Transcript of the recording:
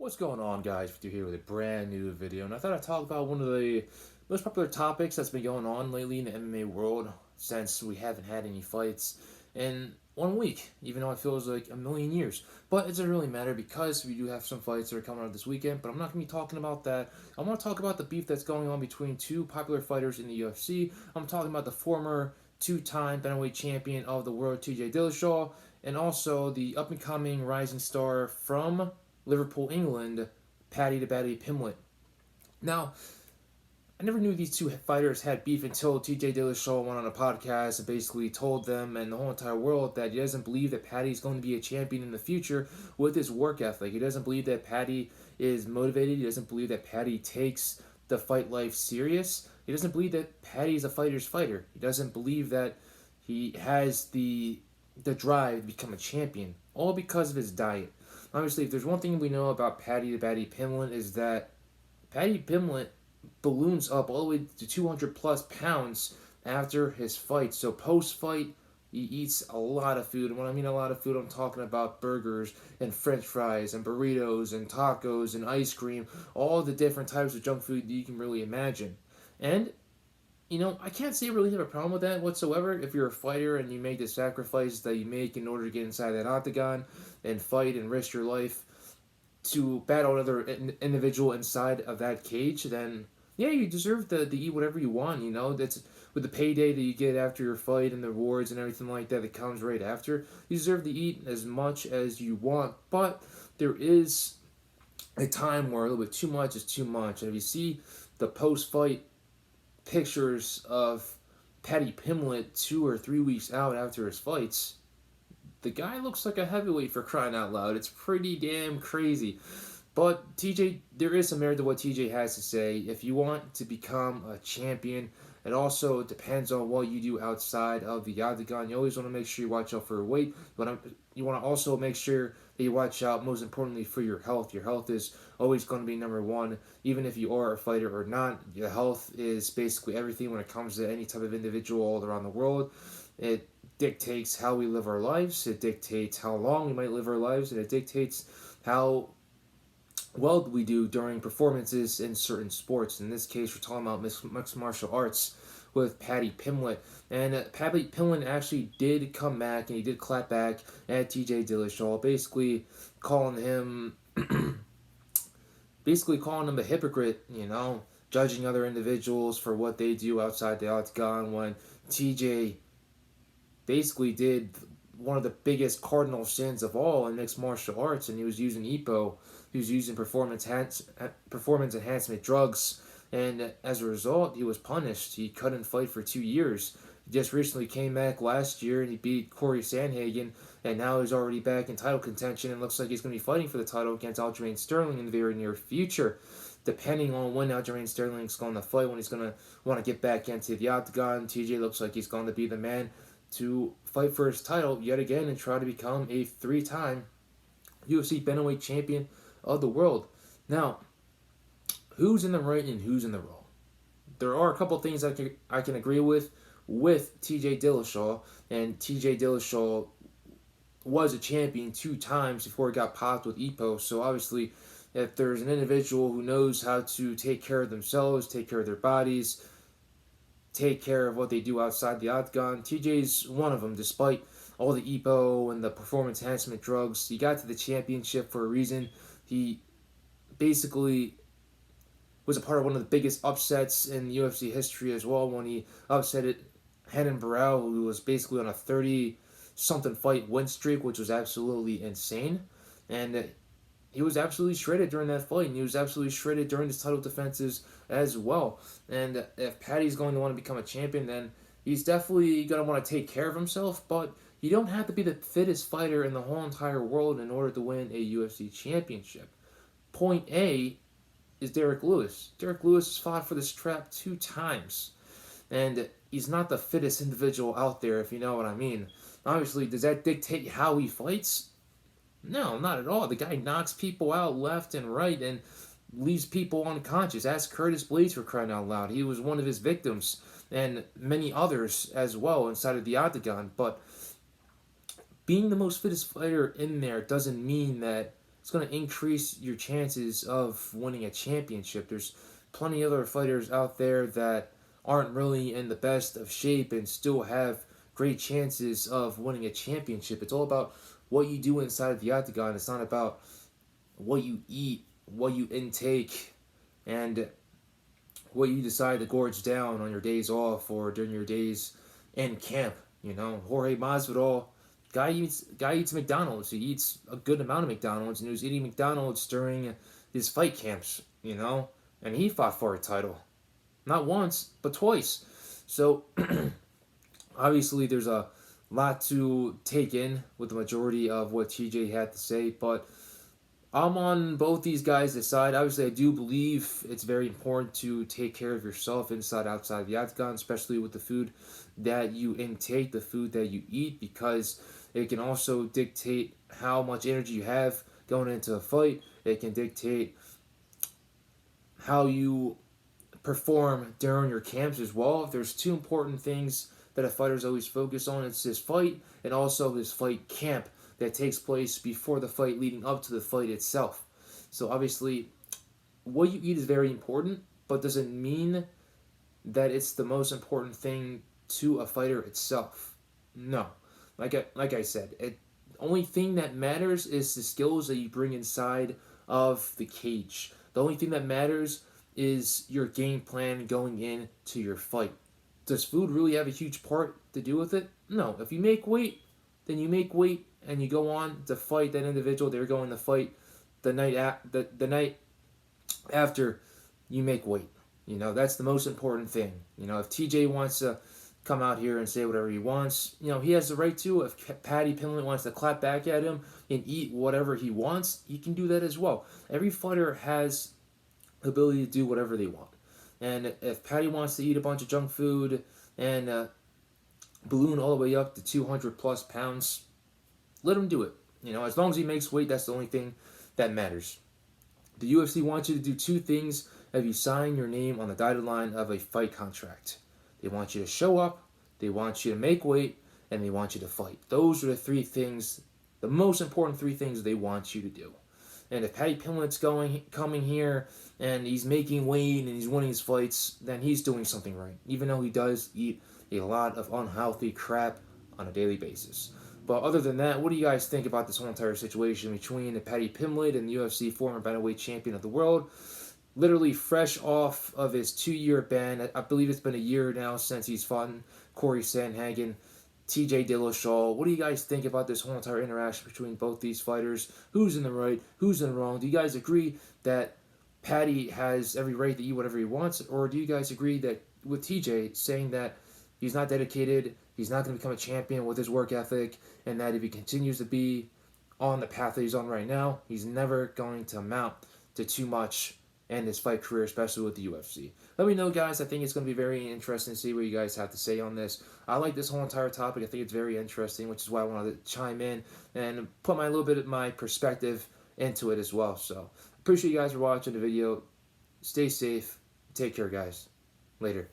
What's going on, guys? You're here with a brand new video, and I thought I'd talk about one of the most popular topics that's been going on lately in the MMA world since we haven't had any fights in 1 week, even though it feels like a million years. But it doesn't really matter because we do have some fights that are coming out this weekend, but I'm not going to be talking about that. I want to talk about the beef that's going on between two popular fighters in the UFC. I'm talking about the former two-time bantamweight champion of the world, TJ Dillashaw, and also the up-and-coming rising star from Liverpool, England, Paddy the Baddy Pimblett. Now, I never knew these two fighters had beef until TJ Dillashaw went on a podcast and basically told them and the whole entire world that he doesn't believe that Paddy's going to be a champion in the future with his work ethic. He doesn't believe that Paddy is motivated. He doesn't believe that Paddy takes the fight life serious. He doesn't believe that Paddy is a fighter's fighter. He doesn't believe that he has the drive to become a champion, all because of his diet. Obviously, if there's one thing we know about Paddy the Baddy Pimblett is that Paddy Pimblett balloons up all the way to 200 plus pounds after his fight. So post fight, he eats a lot of food. And when I mean a lot of food, I'm talking about burgers and french fries and burritos and tacos and ice cream, all the different types of junk food that you can really imagine. And I can't say I really have a problem with that whatsoever. If you're a fighter and you make the sacrifices that you make in order to get inside that octagon and fight and risk your life to battle another individual inside of that cage, then yeah, you deserve to eat whatever you want. That's with the payday that you get after your fight and the rewards and everything like that that comes right after. You deserve to eat as much as you want, but there is a time where a little bit too much is too much. And if you see the post-fight pictures of Paddy Pimblett 2 or 3 weeks out after his fights, the guy looks like a heavyweight for crying out loud. It's pretty damn crazy. But TJ, there is some merit to what TJ has to say. If you want to become a champion, it also depends on what you do outside of the octagon. You always want to make sure you watch out for your weight. You want to also make sure that you watch out, most importantly, for your health. Your health is always going to be number one, even if you are a fighter or not. Your health is basically everything when it comes to any type of individual all around the world. It dictates how we live our lives. It dictates how long we might live our lives, and it dictates how well we do during performances in certain sports. In this case, we're talking about mixed martial arts with Paddy Pimblett. And Paddy Pimblett actually did come back and he did clap back at TJ Dillashaw, basically calling him a hypocrite, judging other individuals for what they do outside the octagon when TJ basically did one of the biggest cardinal sins of all in mixed martial arts, and he was using EPO. He was using performance enhancement drugs, and as a result, he was punished. He couldn't fight for 2 years. He just recently came back last year and he beat Corey Sandhagen, and now he's already back in title contention and looks like he's going to be fighting for the title against Aljamain Sterling in the very near future. Depending on when Aljamain Sterling's going to fight, when he's going to want to get back into the octagon, TJ looks like he's going to be the man to fight for his title yet again and try to become a three-time UFC bantamweight champion of the world. Now, who's in the right and who's in the wrong? There are a couple of things I can agree with TJ Dillashaw, and TJ Dillashaw was a champion 2 times before he got popped with EPO. So obviously, if there's an individual who knows how to take care of themselves, take care of their bodies, take care of what they do outside the octagon, TJ's one of them. Despite all the EPO and the performance enhancement drugs, he got to the championship for a reason. He basically was a part of one of the biggest upsets in UFC history as well when he upset Renan Barão, who was basically on a 30-something fight win streak, which was absolutely insane. And he was absolutely shredded during that fight, and he was absolutely shredded during his title defenses as well. And if Paddy's going to want to become a champion, then he's definitely going to want to take care of himself, but you don't have to be the fittest fighter in the whole entire world in order to win a UFC championship. Point A is Derek Lewis. Derek Lewis has fought for the strap 2 times, and he's not the fittest individual out there, if you know what I mean. Obviously, does that dictate how he fights? No, not at all. The guy knocks people out left and right and leaves people unconscious. Ask Curtis Blades, for crying out loud. He was one of his victims, and many others as well inside of the octagon. But being the most fittest fighter in there doesn't mean that it's going to increase your chances of winning a championship. There's plenty of other fighters out there that aren't really in the best of shape and still have great chances of winning a championship. It's all about what you do inside of the octagon. It's not about what you eat, what you intake, and what you decide to gorge down on your days off or during your days in camp. You know, Jorge Masvidal, guy eats McDonald's. He eats a good amount of McDonald's, and he was eating McDonald's during his fight camps. You know, and he fought for a title, not once but twice. So obviously, there's a lot to take in with the majority of what TJ had to say, but I'm on both these guys' side. Obviously, I do believe it's very important to take care of yourself inside, outside the octagon, especially with the food that you intake, the food that you eat, because it can also dictate how much energy you have going into a fight. It can dictate how you perform during your camps as well. There's two important things that a fighter's always focus on. It's his fight and also his fight camp that takes place before the fight, leading up to the fight itself. So obviously, what you eat is very important, but doesn't mean that it's the most important thing to a fighter itself. No, like I said, it only thing that matters is the skills that you bring inside of the cage. The only thing that matters is your game plan going into your fight. Does food really have a huge part to do with it? No. If you make weight, then you make weight and you go on to fight that individual they're going to fight the night after you make weight. You know, that's the most important thing. You know, if TJ wants to come out here and say whatever he wants, you know, he has the right to. If Paddy Pimblett wants to clap back at him and eat whatever he wants, he can do that as well. Every fighter has the ability to do whatever they want. And if Paddy wants to eat a bunch of junk food and balloon all the way up to 200 plus pounds, let him do it. You know, as long as he makes weight, that's the only thing that matters. The UFC wants you to do two things if you sign your name on the dotted line of a fight contract. They want you to show up, they want you to make weight, and they want you to fight. Those are the three things, the most important three things they want you to do. And if Paddy Pimblett's coming here and he's making weight and he's winning his fights, then he's doing something right. Even though he does eat a lot of unhealthy crap on a daily basis. But other than that, what do you guys think about this whole entire situation between Paddy Pimblett and the UFC former bantamweight champion of the world? Literally fresh off of his 2-year ban. I believe it's been a year now since he's fought Corey Sandhagen, TJ Dillashaw. What do you guys think about this whole entire interaction between both these fighters? Who's in the right? Who's in the wrong? Do you guys agree that Paddy has every right to eat whatever he wants? Or do you guys agree that with TJ saying that he's not dedicated, he's not going to become a champion with his work ethic, and that if he continues to be on the path that he's on right now, he's never going to amount to too much in his fight career, especially with the UFC? Let me know, guys. I think it's going to be very interesting to see what you guys have to say on this. I like this whole entire topic. I think it's very interesting, which is why I wanted to chime in and put my little bit of my perspective into it as well. So, appreciate you guys for watching the video. Stay safe. Take care, guys. Later.